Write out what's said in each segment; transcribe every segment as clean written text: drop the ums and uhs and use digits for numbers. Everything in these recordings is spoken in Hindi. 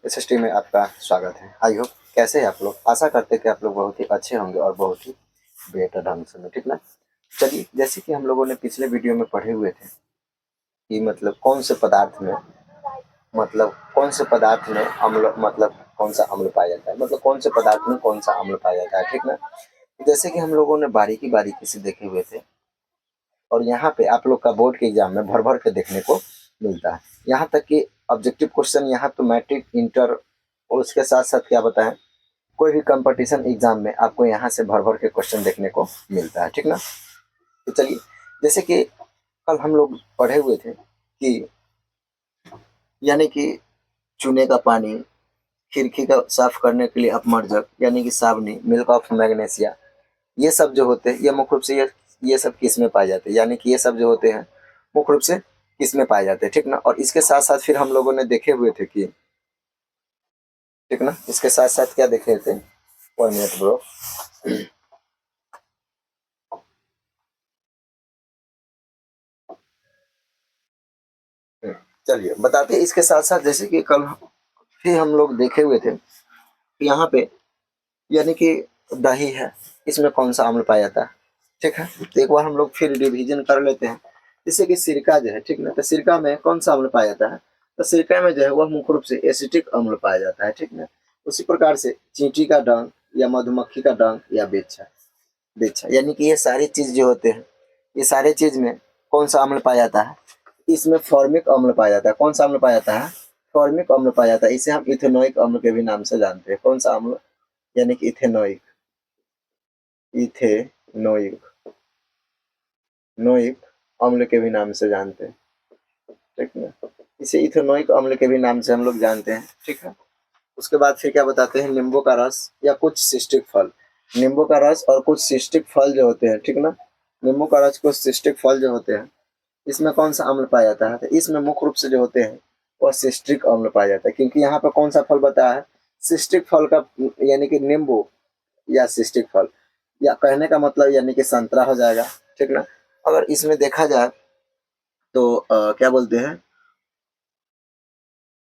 एसएसटी में आपका स्वागत है। आई होप कैसे हैं आप लोग। आशा करते हैं कि आप लोग बहुत ही अच्छे होंगे और बहुत ही बेहतर ढंग से, ठीक ना। चलिए, जैसे कि हम लोगों ने पिछले वीडियो में पढ़े हुए थे कि मतलब कौन से पदार्थ में अम्ल कौन सा अम्ल पाया जाता है, मतलब कौन से पदार्थ में कौन सा अम्ल पाया जाता है, ठीक ना। जैसे कि हम लोगों ने बारीकी बारीकी से देखे हुए थे और यहाँ पे आप लोग का बोर्ड के एग्जाम में भर भर के देखने को मिलता है। यहाँ तक कि ऑब्जेक्टिव क्वेश्चन यहाँ तो मैट्रिक, इंटर और उसके साथ साथ क्या बताएं, कोई भी कंपटीशन एग्जाम में आपको यहाँ से भर भर के क्वेश्चन देखने को मिलता है, ठीक ना। तो चलिए, जैसे कि कल हम लोग पढ़े हुए थे कि यानी कि चूने का पानी, खिड़की का साफ करने के लिए अपमर्जक यानी कि साबुनी, मिल्क ऑफ मैग्नेशिया, ये सब जो होते हैं ये मुख्य रूप से ये सब किस में पाए जाते हैं, यानी कि ये सब जो होते हैं मुख्य रूप से किस में पाए जाते हैं, ठीक ना। और इसके साथ साथ फिर हम लोगों ने देखे हुए थे कि, ठीक ना, इसके साथ साथ क्या देखे थे, 1 मिनट ब्रो। चलिए बताते हैं इसके साथ साथ, जैसे कि कल फिर हम लोग देखे हुए थे कि यहाँ पे यानी कि दही है, इसमें कौन सा अम्ल पाया जाता है, ठीक है। तो एक बार हम लोग फिर रिवीजन कर लेते हैं। जैसे कि सिरका जो है, ठीक ना, तो सिरका में कौन सा अम्ल पाया जाता है, तो सिरका में जो है वह मुख्य रूप से एसिटिक अम्ल पाया जाता है, ठीक ना। उसी प्रकार से चींटी का डंक या मधुमक्खी का डंक या बेच्छा बेच्छा यानी कि ये सारी चीज जो होते हैं, ये सारे चीज में कौन सा अम्ल पाया जाता है, इसमें फॉर्मिक अम्ल पाया जाता है। कौन सा अम्ल पाया जाता है, फॉर्मिक अम्ल पाया जाता है। इसे हम इथेनोइक अम्ल के भी नाम से जानते हैं। कौन सा अम्ल, यानी कि इथेनोइक, इथेनोइक नोइक अम्ल के भी नाम से जानते हैं, ठीक है। इसे इथेनोइक अम्ल के भी नाम से हम लोग जानते हैं, ठीक है। उसके बाद फिर क्या बताते हैं, नींबू का रस या कुछ सिस्टिक फल, नींबू का रस और कुछ सिस्टिक फल जो होते हैं, ठीक ना, नींबू का रस, कुछ सिस्टिक फल जो होते हैं, इसमें कौन सा अम्ल पाया जाता है, तो इसमें मुख्य रूप से जो होते हैं वह सिस्ट्रिक अम्ल पाया जाता है। क्योंकि यहाँ पर कौन सा फल बताया है, सिस्टिक फल का, यानी कि नींबू या सिस्टिक फल, या कहने का मतलब यानी कि संतरा हो जाएगा, ठीक ना। अगर इसमें देखा जाए तो क्या बोलते हैं,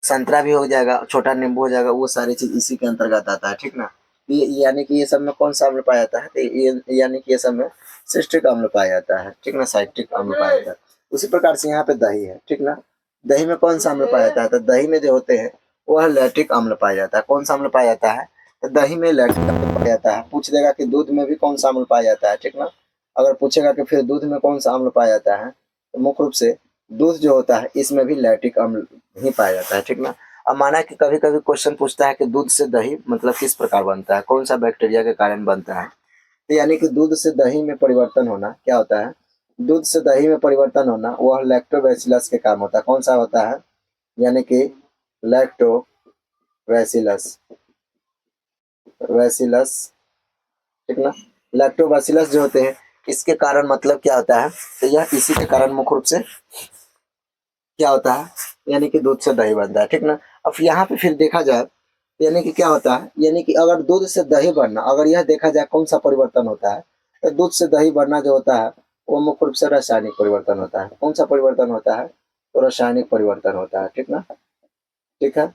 संतरा भी हो जाएगा, छोटा नींबू हो जाएगा, वो सारी चीज इसी के अंतर्गत आता है, ठीक ना। ये यानी कि ये सब में कौन सा अम्ल पाया जाता है, तो ये यानी कि ये सब में सिस्टिक अम्ल पाया जाता है, ठीक ना, साइट्रिक अम्ल पाया जाता है। उसी प्रकार से यहाँ पे दही है, ठीक ना, दही में कौन सा अम्ल पाया जाता है, तो दही में जो होते हैं वह लैक्टिक अम्ल पाया जाता है। कौन सा अम्ल पाया जाता है, तो दही में लैक्टिक अम्ल पाया जाता है। पूछ देगा कि दूध में भी कौन सा अम्ल पाया जाता है, ठीक ना। अगर पूछेगा कि फिर दूध में कौन सा अम्ल पाया जाता है, तो मुख्य रूप से दूध जो होता है इसमें भी लैक्टिक अम्ल ही पाया जाता है, ठीक ना। अब माना कि कभी कभी क्वेश्चन पूछता है कि दूध से दही मतलब किस प्रकार बनता है, कौन सा बैक्टीरिया के कारण बनता है, तो यानी कि दूध से दही में परिवर्तन होना क्या होता है, दूध से दही में परिवर्तन होना वह लैक्टोबैसिलस के कारण होता है। कौन सा होता है, यानी कि लैक्टोबैसिलस, वैसिलस, ठीक ना। लैक्टोबैसिलस जो होते हैं इसके कारण मतलब क्या होता है, तो यह इसी के कारण मुख्य रूप से क्या होता है, यानी कि दूध से दही बनता है, ठीक ना। अब यहाँ पे फिर देखा जाए यानी कि क्या होता है, यानी कि अगर दूध से दही बनना, अगर यह देखा जाए कौन सा परिवर्तन होता है, तो दूध से दही बनना जो होता है वो मुख्य रूप से रासायनिक परिवर्तन होता है। कौन सा परिवर्तन होता है, तो रासायनिक परिवर्तन होता है, ठीक ना, ठीक है।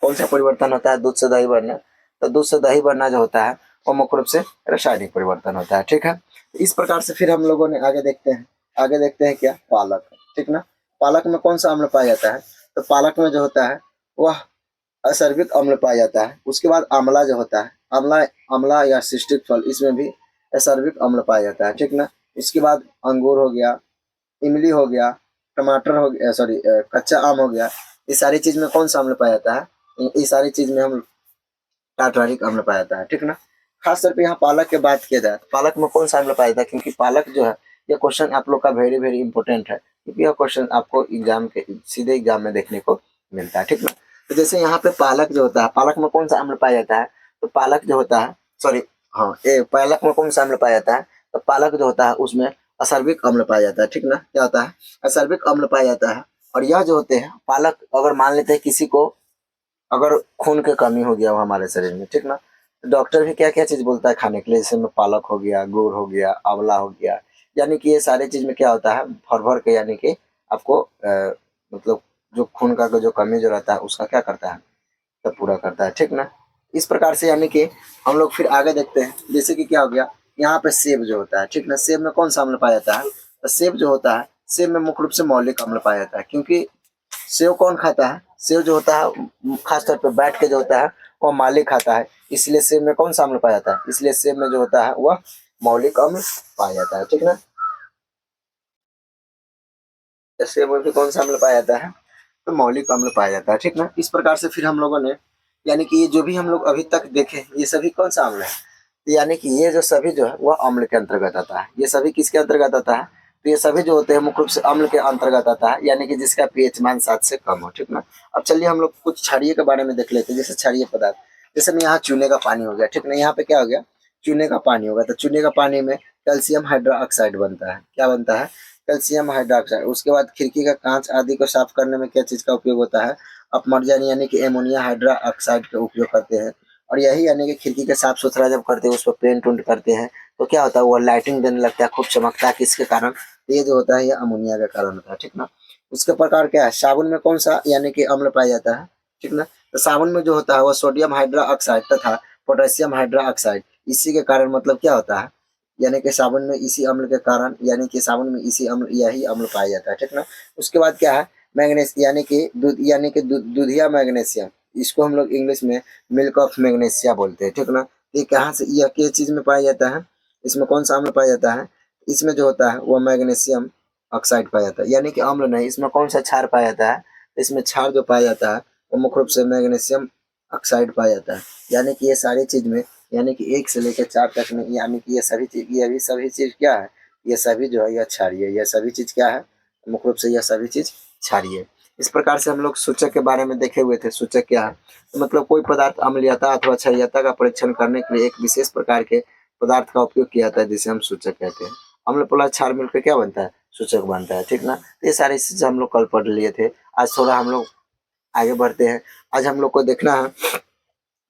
कौन सा परिवर्तन होता है, दूध से दही बनना, तो दूध से दही बनना जो होता है वो मुख्य रूप से रासायनिक परिवर्तन होता है, ठीक है। इस प्रकार से फिर हम लोगों ने आगे देखते हैं क्या, पालक, ठीक ना। पालक में कौन सा अम्ल पाया जाता है, तो पालक में जो होता है वह असर्बिक अम्ल पाया जाता है। उसके बाद आंवला जो होता है, आंवला आंवला या सिस्टिक फल, इसमें भी असर्बिक अम्ल पाया जाता है, ठीक ना। इसके बाद अंगूर हो गया, इमली हो गया, टमाटर हो गया, सॉरी कच्चा आम हो गया, इस सारी चीज में कौन सा अम्ल पाया जाता है, इस सारी चीज में हम टार्टारिक अम्ल पाया जाता है, ठीक ना। खास तौर पे यहाँ पालक की बात किया जाए, पालक में कौन सा अम्ल पाया जाता है, क्योंकि पालक जो है ये क्वेश्चन आप लोग का वेरी वेरी इंपॉर्टेंट है, क्योंकि यह क्वेश्चन आपको एग्जाम के सीधे एग्जाम में देखने को मिलता है, ठीक ना। तो जैसे यहाँ पे पालक जो होता है, पालक में कौन सा अम्ल पाया जाता है, तो पालक जो होता है, सॉरी हाँ, ये पालक में कौन सा अम्ल पाया जाता है, तो पालक जो होता है उसमें असर्बिक अम्ल पाया जाता है, ठीक ना। क्या होता है, असर्बिक अम्ल पाया जाता है। और यह जो होते हैं पालक, अगर मान लेते हैं किसी को अगर खून की कमी हो गया हो हमारे शरीर में, ठीक ना, तो डॉक्टर भी क्या क्या चीज बोलता है खाने के लिए, जैसे में पालक हो गया, गुड़ हो गया, आंवला हो गया, यानी कि ये सारे चीज में क्या होता है, भर भर के, यानी कि आपको मतलब जो खून का जो कमी जो रहता है उसका क्या करता है, तब पूरा करता है, ठीक ना। इस प्रकार से यानी कि हम लोग फिर आगे देखते हैं, जैसे कि क्या हो गया, यहाँ पे सेब जो होता है, ठीक ना, सेब में कौन सा अम्ल पाया जाता है, तो सेब जो होता है, सेब में मुख्य रूप से मौलिक अम्ल पाया जाता है, क्योंकि सेब कौन खाता है, सेब जो होता है खासतौर पर बैठ के जो होता है वो मालिक खाता है, इसलिए सेब में कौन सा अम्ल पाया जाता है, इसलिए सेब में जो होता है वह मौलिक अम्ल पाया जाता है, ठीक ना। सेब में भी कौन सा अम्ल पाया जाता है, तो मौलिक अम्ल पाया जाता है, ठीक ना। इस प्रकार से फिर हम लोगों ने यानी कि ये जो भी हम लोग अभी तक देखे ये सभी कौन सा अम्ल है, तो यानी कि ये जो सभी जो है वह अम्ल के अंतर्गत आता है, ये सभी किसके अंतर्गत आता है, तो ये सभी जो होते हैं मुख्य रूप से अम्ल के अंतर्गत आता है, यानी कि जिसका पीएच मान 7 से कम हो, ठीक ना। अब चलिए हम लोग कुछ क्षारीय के बारे में देख लेते हैं, जैसे क्षारीय पदार्थ, जैसे में यहाँ चूने का पानी हो गया, ठीक ना, यहाँ पे क्या हो गया, चूने का पानी होगा, तो चूने का पानी में कैल्शियम हाइड्रोक्साइड बनता है, क्या बनता है, कैल्शियम हाइड्रोक्साइड। उसके बाद खिड़की का कांच आदि को साफ करने में क्या चीज का उपयोग होता है, अपमर्जन यानी कि एमोनिया हाइड्रोक्साइड का उपयोग करते हैं, और यही यानी कि खिड़की के साफ सुथरा जब करते हैं उस पर पेंट उंट करते हैं तो क्या होता है, वो लाइटिंग देने लगता है, खूब चमकता है, किसके कारण, ये जो होता है ये अमोनिया के कारण होता है, ठीक ना। उसके प्रकार क्या है, साबुन में कौन सा यानी कि अम्ल पाया जाता है, ठीक ना, तो साबुन में जो होता है वो सोडियम हाइड्रोक्साइड तथा पोटेशियम हाइड्रोक्साइड, इसी के कारण मतलब क्या होता है, यानी कि साबुन में इसी अम्ल के कारण, यानी कि साबुन में इसी अम्ल यही अम्ल पाया जाता है, ठीक ना। उसके बाद क्या है, मैग्नीज यानी कि दूध, यानी कि दूधिया मैग्नीशियम, इसको हम लोग इंग्लिश में मिल्क ऑफ मैग्नीशिया बोलते हैं, ठीक ना। ये कहाँ से, यह किस चीज में पाया जाता है, इसमें कौन सा अम्ल पाया जाता है, इसमें जो होता है वो मैग्नीशियम ऑक्साइड पाया जाता है, यानी कि अम्ल नहीं, इसमें कौन सा क्षार पाया जाता है, इसमें क्षार जो पाया जाता है वो मुख्य रूप से मैग्नीशियम ऑक्साइड पाया जाता है, यानी कि ये सारी चीज में, यानी कि 1 से लेकर 4 तक में, यानी कि ये सभी चीज, ये भी सभी चीज क्या है, ये सभी जो है यह क्षारीय है, यह सभी चीज क्या है, मुख्य रूप से यह सभी चीज क्षारीय है। इस प्रकार से हम लोग सूचक के बारे में देखे हुए थे, सूचक क्या है, तो मतलब कोई पदार्थ अम्लीयता अथवा क्षारीयता का परीक्षण करने के लिए एक विशेष प्रकार के पदार्थ का उपयोग किया जाता है, जिसे हम सूचक कहते हैं। अम्ल प्लस क्षार मिलकर क्या बनता है, सूचक बनता है, ठीक ना। तो ये सारी चीजें हम लोग कल पढ़ लिए थे। आज थोड़ा हम लोग आगे बढ़ते हैं। आज हम लोग को देखना है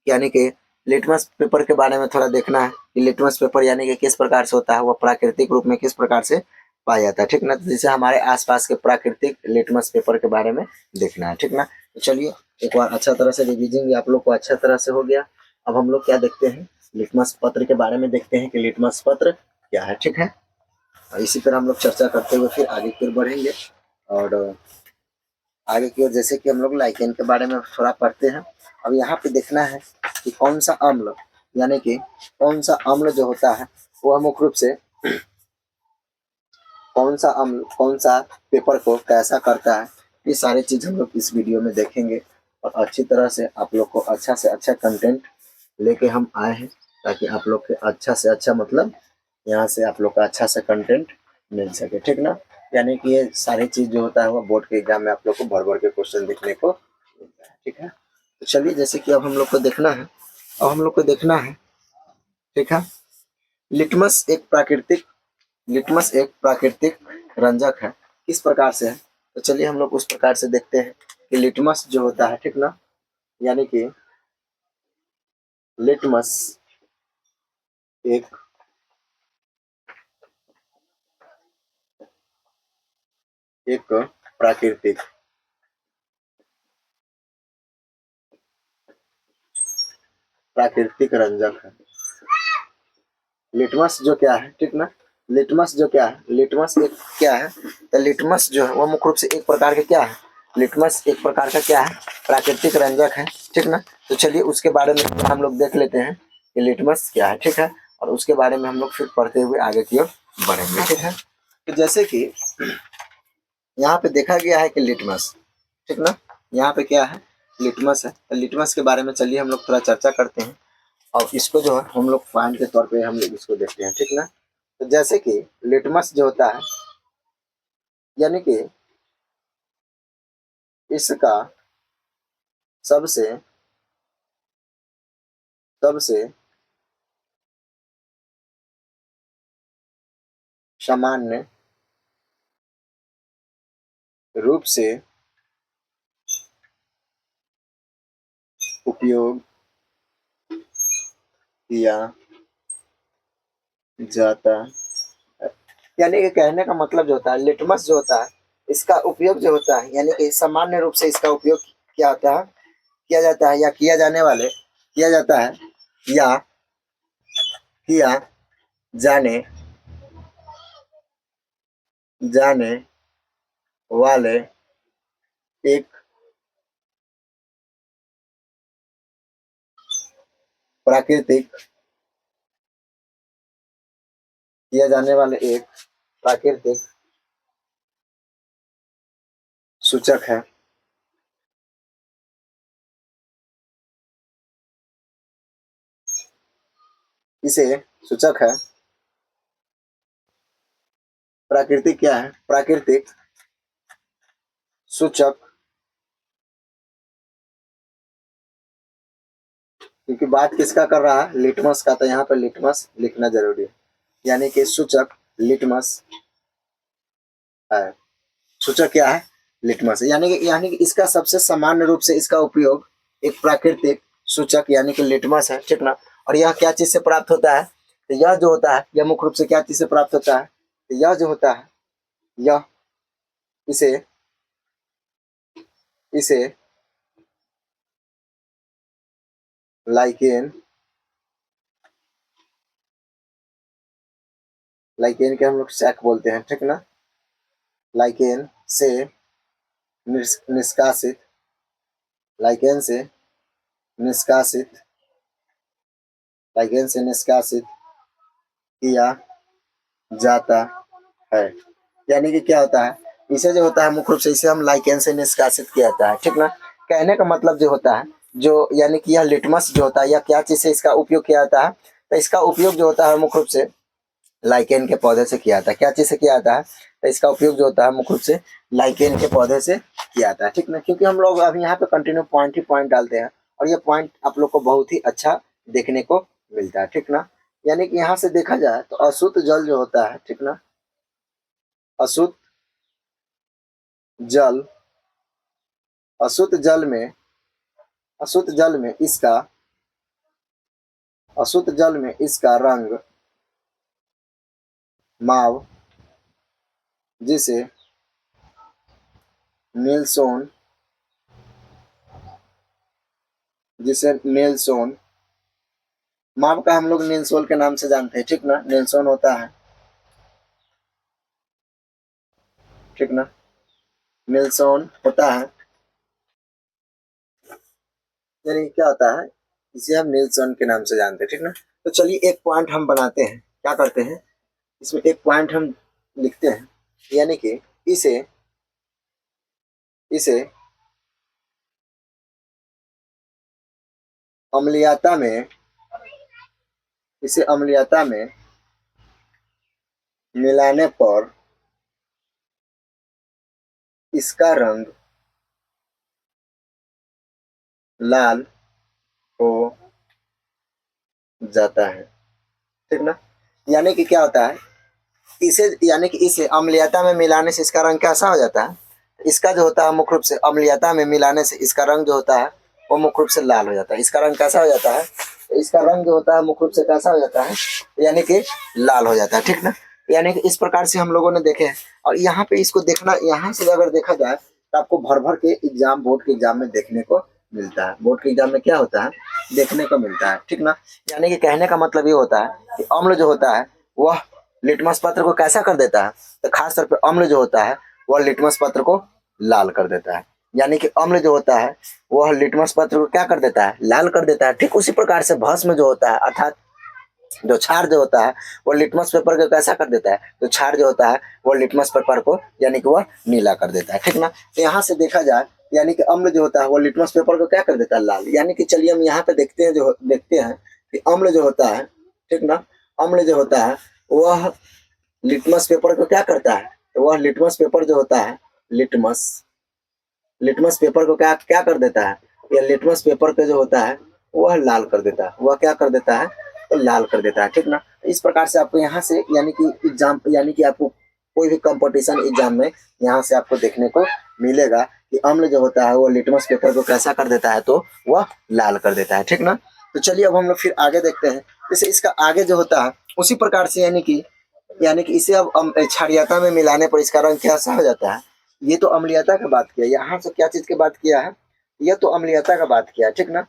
यानी कि लिटमस पेपर के बारे में थोड़ा देखना है कि लिटमस पेपर यानी कि किस प्रकार से होता है, वह प्राकृतिक रूप में किस प्रकार से पाया जाता है, ठीक ना। तो जैसे हमारे आसपास के प्राकृतिक लिटमस पेपर के बारे में देखना है, ठीक ना। तो चलिए एक बार अच्छा तरह से रिवीजन भी आप लोग को अच्छा तरह से हो गया। अब हम लोग क्या देखते हैं, लिटमस पत्र के बारे में देखते हैं कि लिटमस पत्र क्या है, ठीक है। और इसी तरह हम लोग चर्चा करते हुए फिर आगे की ओर बढ़ेंगे, और आगे की ओर जैसे कि हम लोग लाइकेन के बारे में थोड़ा पढ़ते हैं। अब यहाँ पे देखना है कि कौन सा अम्ल, यानी कि कौन सा अम्ल जो होता है वह मुख्य रूप से कौन सा अम्ल कौन सा पेपर को कैसा करता है, ये सारी चीज हम लोग इस वीडियो में देखेंगे। और अच्छी तरह से आप लोग को अच्छा से अच्छा कंटेंट लेके हम आए हैं, ताकि आप लोग के अच्छा से अच्छा मतलब यहाँ से आप लोग का अच्छा सा कंटेंट मिल सके, ठीक ना। यानी कि ये सारी चीज जो होता है वो बोर्ड के एग्जाम में आप लोग को भर भर के क्वेश्चन देखने को मिलता है, ठीक है। तो चलिए जैसे कि अब हम लोग को देखना है, अब हम लोग को देखना है, ठीक है, लिटमस एक प्राकृतिक लिटमस एक प्राकृतिक रंजक है, किस प्रकार से है, तो चलिए हम लोग उस प्रकार से देखते हैं कि लिटमस जो होता है, ठीक ना, यानी कि लिटमस एक एक प्राकृतिक प्राकृतिक रंजक है। लिटमस जो क्या है, ठीक ना, लिटमस जो क्या है, लिटमस एक क्या है, तो लिटमस जो है वो मुख्य रूप से एक प्रकार का क्या है, लिटमस एक प्रकार का क्या है, प्राकृतिक रंजक है, ठीक ना। तो चलिए उसके बारे में हम लोग देख लेते हैं कि लिटमस क्या है, ठीक है, और उसके बारे में हम लोग फिर पढ़ते हुए आगे की ओर बढ़ेंगे, ठीक है। तो जैसे कि यहाँ पे देखा गया है कि लिटमस, ठीक ना, यहाँ पे क्या है, लिटमस है, तो लिटमस के बारे में चलिए हम लोग थोड़ा चर्चा करते हैं। और इसको जो है हम लोग पॉइंट के तौर पे हम लोग इसको देखते हैं, ठीक ना। तो जैसे कि लिटमस जो होता है, यानी कि इसका सबसे सबसे सामान्य रूप से उपयोग किया जाता है, यानी कि कहने का मतलब जो होता है, लिटमस जो होता है इसका उपयोग जो होता है, यानी कि सामान्य रूप से इसका उपयोग किया जाता है किया जाता है या किया जाने वाले, किया जाता है या किया जाने जाने वाले एक प्राकृतिक, किया जाने वाले एक प्राकृतिक सूचक है। इसे सूचक है, प्राकृतिक क्या है, प्राकृतिक सूचक, क्योंकि बात किसका कर रहा है, लिटमस का, तो यहाँ पर लिटमस लिखना जरूरी है। यानी कि सूचक लिटमस है। सूचक क्या है, लिटमस है। यानी कि इसका सबसे सामान्य रूप से इसका उपयोग एक प्राकृतिक सूचक यानी कि लिटमस है, ठीक ना। और यह क्या चीज से प्राप्त होता है, तो यह जो होता है यह मुख्य रूप से क्या चीज से प्राप्त होता है, तो यह जो होता है यह इसे इसे लाइकेन लाइकेन के हम लोग सैक बोलते हैं, ठीक ना। लाइकेन से निष्कासित, लाइकेन से निष्कासित, लाइकेन से निष्कासित किया जाता है। यानी कि क्या होता है, इसे जो होता है मुख्य रूप से इसे हम लाइकेन से निष्कासित किया जाता है, ठीक ना। कहने का मतलब जो होता है, जो यानी कि यह लिटमस जो होता है यह क्या चीज से इसका उपयोग किया जाता है, तो इसका उपयोग जो होता है मुख्य रूप से लाइकेन के पौधे से किया जाता है। क्या चीज से किया जाता है, तो इसका उपयोग जो होता है मुख्य रूप से लाइकेन के पौधे से किया जाता है, ठीक ना। क्योंकि हम लोग अभी यहाँ पे कंटिन्यू पॉइंट ही पॉइंट डालते हैं और ये पॉइंट आप लोग को बहुत ही अच्छा देखने को मिलता है, ठीक ना। यानी कि यहाँ से देखा जाए तो अशुद्ध जल जो होता है, ठीक ना, अशुद्ध जल, अशुद्ध जल में अशुद्ध जल में इसका अशुद्ध जल में इसका रंग माव, जिसे नीलसोन जिसे नीलसोन माव का हम लोग नीलसोन के नाम से जानते हैं, ठीक ना। नीलसोन होता है, ठीक ना, नीलसोन होता है, यानी क्या होता है, इसे हम नीलसोन के नाम से जानते हैं, ठीक ना। तो चलिए एक पॉइंट हम बनाते हैं, क्या करते हैं, इसमें एक पॉइंट हम लिखते हैं, यानी कि इसे इसे अम्लीयता में इसे अम्लीयता में मिलाने पर इसका रंग लाल हो जाता है, ठीक ना। यानी कि क्या होता है, इसे यानी कि इसे अम्लीयता में मिलाने से इसका रंग कैसा हो जाता है, इसका जो होता है मुख्य रूप से अम्लीयता में मिलाने से इसका रंग जो होता है वो मुख्य रूप से लाल हो जाता है। इसका रंग कैसा हो जाता है, इसका रंग जो होता है मुख्य रूप से कैसा हो जाता है, यानी कि लाल हो जाता है, ठीक ना। यानी कि इस प्रकार से हम लोगों ने देखे हैं। और यहाँ पे इसको देखना, यहाँ से अगर देखा जाए तो आपको भर भर के एग्जाम, बोर्ड के एग्जाम में देखने को मिलता है। बोर्ड के एग्जाम में क्या होता है, देखने को मिलता है, ठीक ना। यानी कि कहने का मतलब ये होता है कि अम्ल जो होता है वह लिटमस पत्र को कैसा कर देता है, तो खास तौर पर अम्ल जो होता है वह लिटमस पत्र को लाल कर देता है। यानी कि अम्ल जो होता है वह लिटमस पत्र को क्या कर देता है, लाल कर देता है। ठीक उसी प्रकार से भस्म जो होता है, अर्थात जो क्षार जो होता है वो लिटमस पेपर को कैसा कर देता है, तो क्षार जो होता है वो लिटमस पेपर को यानी कि वह नीला कर देता है, ठीक ना। तो यहाँ से देखा जाए यानी कि अम्ल जो होता है वो लिटमस पेपर को क्या कर देता है, लाल। यानी कि चलिए हम यहाँ पे देखते हैं कि अम्ल जो होता है, ठीक ना, अम्ल जो होता है वह लिटमस पेपर को क्या करता है, तो वह लिटमस पेपर जो होता है, लिटमस लिटमस पेपर को क्या क्या कर देता है, या लिटमस पेपर का जो होता है वह लाल कर देता है, वह क्या कर देता है, तो लाल कर देता है, ठीक ना। इस प्रकार से आपको यहाँ से यानी कि एग्जाम, यानी कि आपको कोई भी कंपटीशन एग्जाम में यहाँ से आपको देखने को मिलेगा कि अम्ल जो होता है वो लिटमस पेपर को कैसा कर देता है, तो वह लाल कर देता है, ठीक ना। तो चलिए अब हम लोग फिर आगे देखते हैं। जैसे इसका आगे जो होता है उसी प्रकार से यानी कि इसे अब क्षारीयता में मिलाने पर इसका रंग कैसा हो जाता है। ये तो अम्लीयता की बात किया, यहाँ से क्या चीज की बात किया है, यह तो अम्लीयता का बात किया, ठीक ना।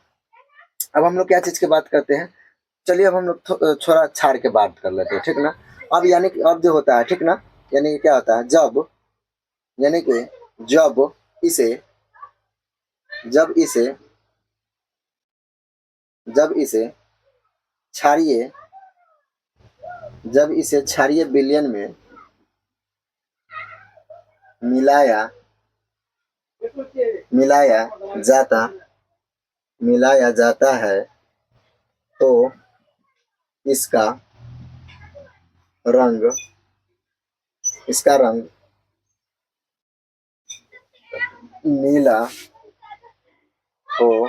अब हम लोग क्या चीज की बात करते हैं, चलिए अब हम लोग थोड़ा क्षार के बात कर लेते हैं, ठीक ना। अब यानी कि अब जो होता है, ठीक ना, यानी कि क्या होता है, जब यानी कि जब इसे जब इसे जब इसे क्षारीय जब इसे क्षारीय विलयन में मिलाया मिलाया जाता मिलाया जाता है तो इसका रंग नीला हो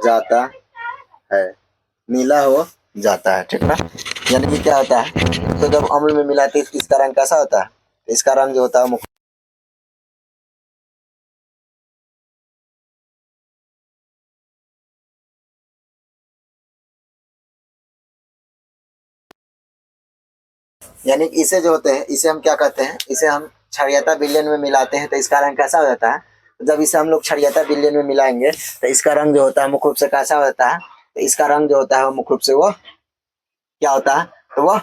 जाता है, नीला हो जाता है, ठीक ना। यानी कि क्या होता है, तो जब अम्ल में मिलाते हैं इसका रंग कैसा होता है, इसका रंग जो होता है यानी कि इसे जो होते हैं, इसे हम क्या कहते हैं, इसे हम क्षारीयता विलयन में मिलाते हैं तो इसका रंग कैसा हो जाता है। जब इसे हम लोग क्षारीयता विलयन में मिलाएंगे तो इसका रंग जो होता है मुख्य रूप से कैसा हो जाता है, तो इसका रंग जो होता है वो मुख्य रूप से वो क्या होता है, तो वह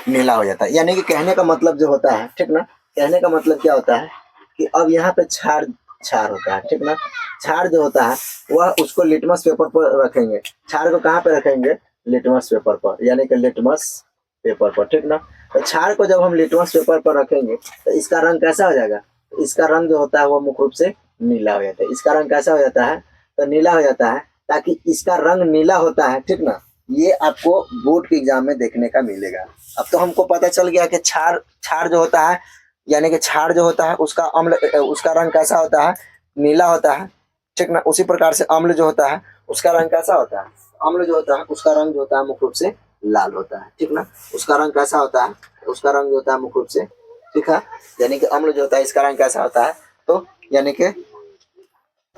नीला हो जाता है। यानी कि कहने का मतलब जो होता है, ठीक ना, कहने का मतलब क्या होता है कि अब यहाँ पे क्षार क्षार होता है, ठीक ना। क्षार जो होता है वह उसको लिटमस पेपर पर रखेंगे, क्षार को कहाँ पे रखेंगे, लिटमस पेपर पर, यानी कि लिटमस पेपर पर, ठीक ना। तो क्षार को जब हम लिटमस पेपर पर रखेंगे तो इसका रंग कैसा हो जाएगा, तो इसका रंग जो होता है वो मुख्य रूप से नीला हो जाता है। इसका रंग कैसा हो जाता है, तो नीला हो जाता है, ताकि इसका रंग नीला होता है, ठीक ना। ये आपको बोर्ड के एग्जाम में देखने का मिलेगा। अब तो हमको पता चल गया कि क्षार क्षार जो होता है, यानी कि क्षार जो होता है उसका अम्ल उसका रंग कैसा होता है, नीला होता है, ठीक ना। उसी प्रकार से अम्ल जो होता है उसका रंग कैसा होता है, अम्ल जो होता है उसका रंग जो होता है मुख्य रूप से लाल होता है, ठीक ना। उसका रंग कैसा होता है, उसका रंग जो होता है मुख्य रूप से, ठीक है। यानी कि अम्ल जो होता है इसका रंग कैसा होता है, तो यानी कि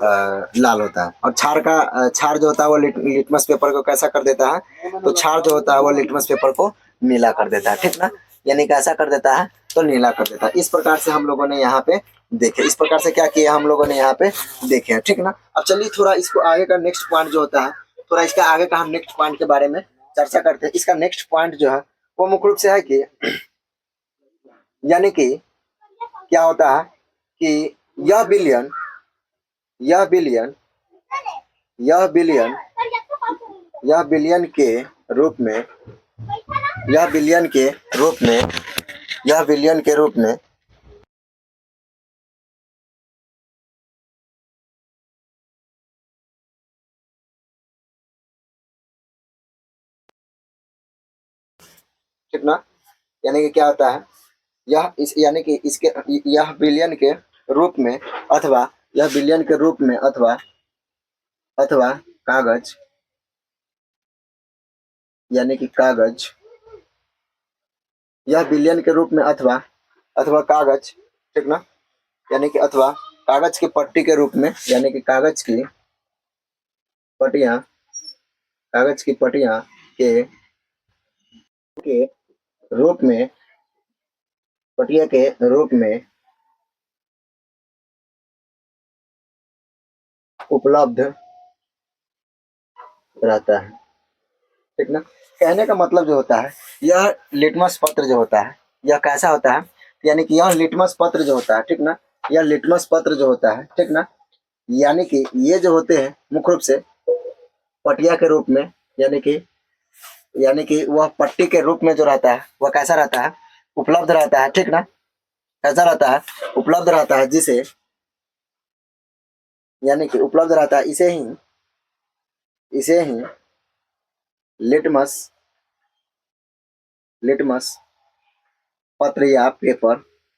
लाल होता है। और क्षार जो होता है वो लिटमस पेपर को कैसा कर देता है, तो क्षार जो होता है वो लिटमस पेपर को नीला कर देता है, ठीक ना। यानी कैसा कर देता है, तो नीला कर देता है। इस प्रकार से हम लोगों ने यहाँ पे देखे, इस प्रकार से क्या किया हम लोगों ने यहाँ पे देखे हैं, ठीक ना। अब चलिए थोड़ा इसको आगे का नेक्स्ट पॉइंट जो होता है, थोड़ा इसका आगे का हम नेक्स्ट पॉइंट के बारे में चर्चा करते हैं। इसका नेक्स्ट पॉइंट जो है वो मुख्य रूप से है कि यानी कि क्या होता है कि यह बिलियन यह बिलियन यह बिलियन यह बिलियन के रूप में यह बिलियन के रूप में यह बिलियन के रूप में कितना, यानी कि क्या होता है, यह इस यानी कि इसके यह बिलियन के रूप में अथवा यह बिलियन के रूप में अथवा अथवा कागज, यानी कि कागज, यह बिलियन के रूप में अथवा अथवा कागज, ठीक ना। यानी कि अथवा कागज की पट्टी के रूप में, यानी कि पटियां कागज की पट्टियां के रूप में पटिया के रूप में उपलब्ध रहता है, ठीक ना। कहने का मतलब जो होता है, यह लिटमस पत्र जो होता है यह कैसा होता है, यानी कि यह लिटमस पत्र जो होता है, ठीक ना, यह लिटमस पत्र जो होता है, ठीक ना। यानी कि ये जो होते हैं मुख्य रूप से पटिया के रूप में, यानी कि वह पट्टी के रूप में जो रहता है वह कैसा रहता है, उपलब्ध रहता है, ठीक ना। कैसा रहता है, उपलब्ध रहता है, जिसे यानी कि उपलब्ध रहता है, इसे ही लिटमस लिटमस पत्र या पेपर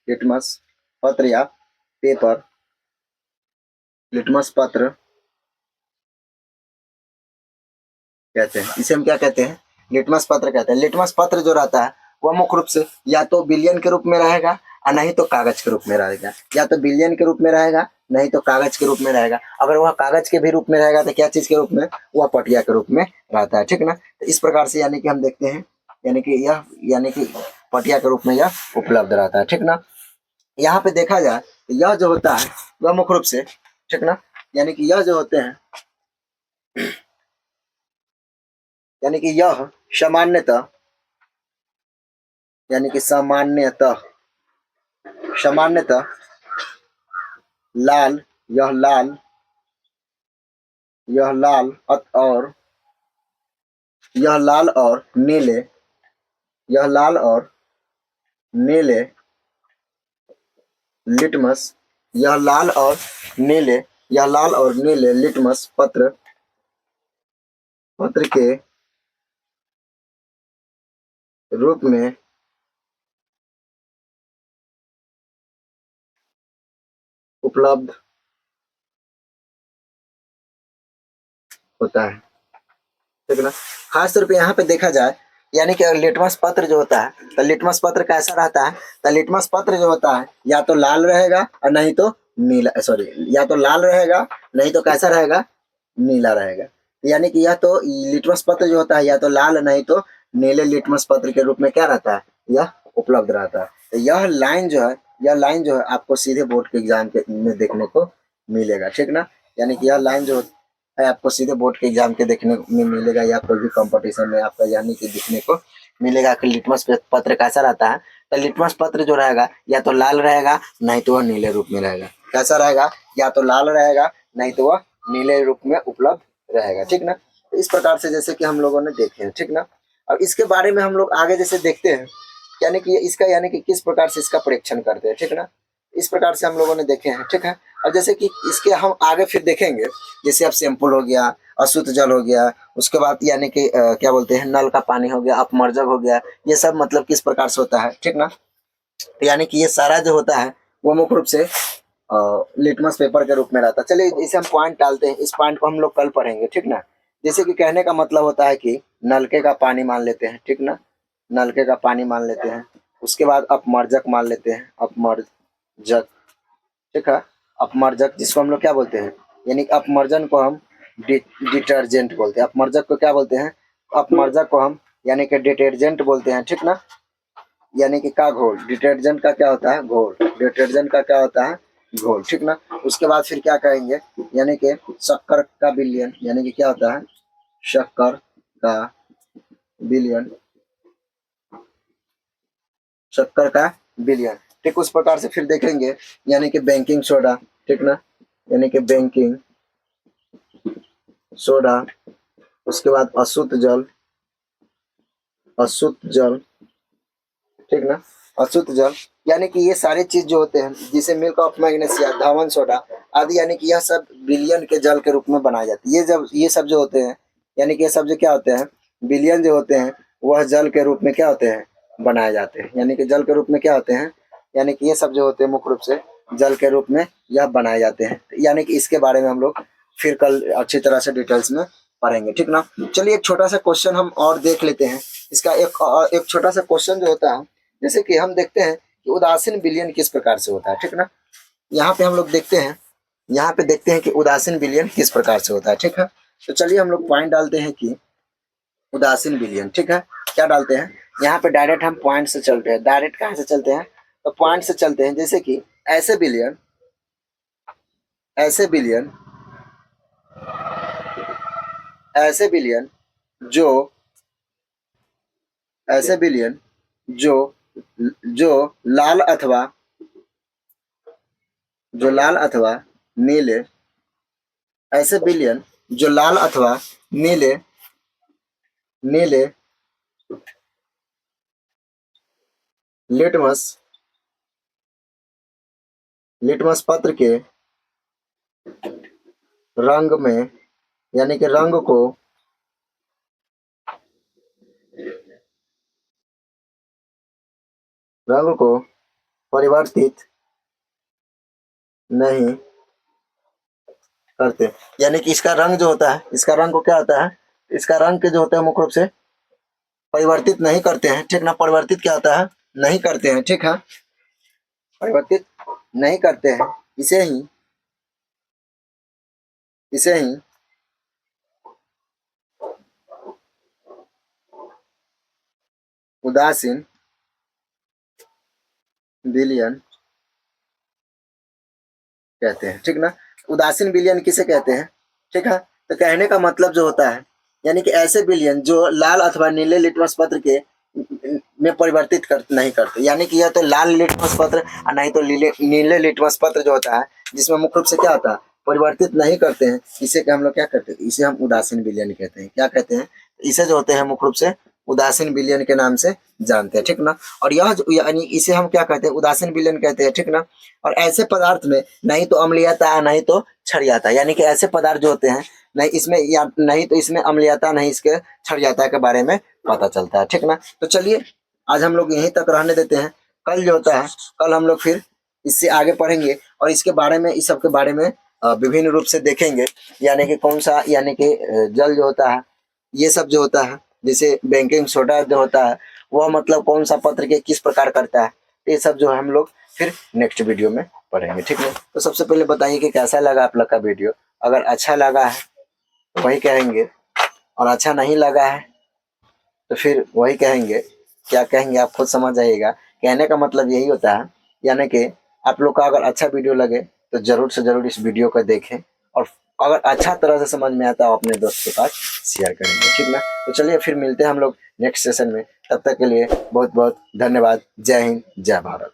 लिटमस पत्र या पेपर लिटमस पत्र कहते हैं। इसे हम क्या कहते हैं, लिटमस पत्र कहते हैं। लिटमस पत्र जो रहता है वह मुख्य रूप से या तो बिलियन के रूप में रहेगा और नहीं तो कागज के रूप में रहेगा, या तो बिलियन के रूप में रहेगा नहीं तो कागज के रूप में रहेगा। अगर वह कागज के भी रूप में रहेगा तो क्या चीज के रूप में, वह पटिया के रूप में रहता है, ठीक ना। तो इस प्रकार से यानी कि हम देखते हैं, यानी कि पटिया के रूप में यह उपलब्ध रहता है, ठीक ना। यहाँ पे देखा जाए तो यह जो होता है वह मुख्य रूप से, ठीक ना, यानी कि यह जो होते हैं, यानी कि यह सामान्यतः, यानी कि सामान्यतः, सामान्यतः लाल, यह लाल, यह लाल और यह लाल और नीले, यह लाल और नीले लिटमस, यह लाल और नीले, यह लाल और नीले लिटमस पत्र पत्र के रूप में उपलब्ध होता है, ठीक है ना। खास तौर पे यहाँ पे देखा जाए, यानी कि लिटमस पत्र जो होता है, तो लिटमस पत्र कैसा रहता है, तो लिटमस पत्र जो होता है या तो लाल रहेगा और नहीं तो नीला, सॉरी, या तो लाल रहेगा नहीं तो कैसा रहेगा, नीला रहेगा। यानी कि यह तो लिटमस पत्र जो होता है या तो लाल नहीं तो नीले लिटमस पत्र के रूप में क्या रहता है, यह उपलब्ध रहता है। तो यह लाइन जो है, यह लाइन जो है आपको सीधे बोर्ड के एग्जाम के में देखने को मिलेगा, ठीक ना। यानी कि यह लाइन जो है आपको सीधे बोर्ड के एग्जाम के देखने में मिलेगा, या कोई भी कंपटीशन में आपका यानी कि दिखने को मिलेगा कि लिटमस पत्र कैसा रहता है। तो लिटमस पत्र जो रहेगा या तो लाल रहेगा नहीं तो वह नीले रूप में रहेगा। कैसा रहेगा, या तो लाल रहेगा नहीं तो वह नीले रूप में उपलब्ध रहेगा, ठीक ना। तो इस प्रकार से जैसे कि हम लोगों ने देखे हैं, ठीक ना। अब इसके बारे में हम लोग आगे जैसे देखते हैं, यानी कि इसका यानी कि किस प्रकार से इसका परीक्षण करते हैं, ठीक ना। इस प्रकार से हम लोगों ने देखे हैं, ठीक है। और जैसे कि इसके हम आगे फिर देखेंगे, जैसे अब सैंपल हो गया, अशुद्ध जल हो गया, उसके बाद यानी कि क्या बोलते हैं, नल का पानी हो गया, अपमर्जक हो गया, ये सब मतलब किस प्रकार से होता है, ठीक ना। तो यानी कि ये सारा जो होता है वो मुख्य रूप से लिटमस पेपर के रूप में रहता है। चलिए इसे हम पॉइंट डालते हैं, इस पॉइंट को हम लोग कल पढ़ेंगे, ठीक ना। जैसे कि कहने का मतलब होता है कि नलके का पानी मान लेते हैं, ठीक ना, नलके का पानी मान लेते हैं, उसके बाद अपमर्जक मान लेते हैं, अपमर्जक, ठीक है। अपमर्जक जिसको हम लोग क्या बोलते हैं, यानी कि अपमर्जन को हम डिटर्जेंट बोलते हैं, अपमर्जक को क्या बोलते हैं, अपमर्जक को हम यानी कि डिटर्जेंट बोलते हैं, ठीक ना। यानी कि का घोल, डिटर्जेंट का क्या होता है, घोल, डिटर्जेंट का क्या होता है, घोल, ठीक ना। उसके बाद फिर क्या कहेंगे, यानी कि शक्कर का विलयन, यानी कि क्या होता है, शक्कर का विलयन, शक्कर का विलयन, ठीक। उस प्रकार से फिर देखेंगे यानी कि बेकिंग सोडा, ठीक ना, यानी कि बेकिंग सोडा, उसके बाद अशुद्ध जल, अशुद्ध जल, ठीक ना, अशुद्ध जल, यानी कि ये सारे चीज जो होते हैं जिसे milk of magnesia, Dhawan soda आदि, यानी कि यह सब विलयन के जल के रूप में बनाए जाते हैं। ये सब जो होते हैं, यानी कि ये सब जो क्या होते हैं, विलयन जो होते हैं, वह जल के रूप में क्या होते हैं, बनाए जाते हैं। यानी कि जल के रूप में क्या होते हैं, यानी कि ये सब जो होते हैं मुख्य रूप से जल के रूप में यह बनाए जाते हैं। यानी कि इसके बारे में हम लोग फिर कल अच्छी तरह से डिटेल्स में पढ़ेंगे, ठीक ना। चलिए एक छोटा सा क्वेश्चन हम और देख लेते हैं। इसका एक छोटा सा क्वेश्चन जो होता है, जैसे कि हम देखते हैं कि उदासीन विलयन किस प्रकार से होता है, ठीक ना। यहाँ पे हम लोग देखते हैं, यहाँ पे देखते हैं कि उदासीन विलयन किस प्रकार से होता है, ठीक है। तो चलिए हम लोग पॉइंट डालते हैं कि उदासीन विलयन, ठीक है। क्या डालते हैं, यहाँ पे डायरेक्ट हम पॉइंट से चलते हैं। डायरेक्ट कहाँ से चलते हैं, तो पॉइंट से चलते हैं। जैसे कि ऐसे विलयन, ऐसे विलयन, ऐसे विलयन जो, ऐसे विलयन जो जो लाल अथवा, जो लाल अथवा नीले, ऐसे विलयन जो लाल अथवा नीले, नीले लिटमस, लिटमस पत्र के रंग में, यानी कि रंग को, रंग को परिवर्तित नहीं करते। यानी कि इसका रंग जो होता है, इसका रंग को क्या होता है, इसका रंग के जो होता है मुख्य रूप से परिवर्तित नहीं करते हैं, ठीक ना। परिवर्तित क्या होता है, नहीं करते हैं, ठीक है, परिवर्तित नहीं करते हैं। इसे ही, इसे ही उदासीन विलयन कहते हैं, ठीक ना। उदासीन विलयन किसे कहते हैं, ठीक है। तो कहने का मतलब जो होता है, यानी कि ऐसे विलयन जो लाल अथवा नीले लिटमस पत्र के में परिवर्तित नहीं करते, यानी कि यह तो लाल लिटमस पत्र और नहीं तो नीले लिटमस पत्र जो होता है, जिसमें मुख्य रूप से क्या होता है, परिवर्तित नहीं करते हैं, इसे हम लोग क्या कहते हैं, इसे हम उदासीन विलयन कहते हैं। क्या कहते हैं, इसे जो होते हैं मुख्य रूप से उदासीन विलयन के नाम से जानते हैं, ठीक ना। और यह यानी इसे हम क्या कहते हैं, उदासीन विलयन कहते हैं, ठीक ना। और ऐसे पदार्थ में नहीं तो अम्लीयता नहीं तो क्षारीयता, यानी कि ऐसे पदार्थ जो होते हैं नहीं इसमें या नहीं तो इसमें अम्लीयता नहीं इसके क्षारीयता के बारे में पता चलता है, ठीक ना। तो चलिए आज हम लोग यहीं तक रहने देते हैं। कल जो होता है, कल हम लोग फिर इससे आगे पढ़ेंगे और इसके बारे में, इस सब के बारे में विभिन्न रूप से देखेंगे, यानी कि कौन सा, यानी कि जल जो होता है, ये सब जो होता है, जैसे बेकिंग सोडा जो होता है वह मतलब कौन सा पत्र के किस प्रकार करता है, ये सब जो हम लोग फिर नेक्स्ट वीडियो में पढ़ेंगे, ठीक है। तो सबसे पहले बताइए कि कैसा लगा आप लोग का वीडियो। अगर अच्छा लगा है तो वही कहेंगे, और अच्छा नहीं लगा है तो फिर वही कहेंगे। क्या कहेंगे आप खुद समझ आइएगा। कहने का मतलब यही होता है, यानी कि आप लोग का अगर अच्छा वीडियो लगे तो जरूर से जरूर इस वीडियो को देखें, और अगर अच्छा तरह से समझ में आता है अपने दोस्त के पास शेयर करेंगे, ठीक ना। तो चलिए फिर मिलते हैं हम लोग नेक्स्ट सेशन में। तब तक के लिए बहुत बहुत धन्यवाद। जय हिंद, जय भारत।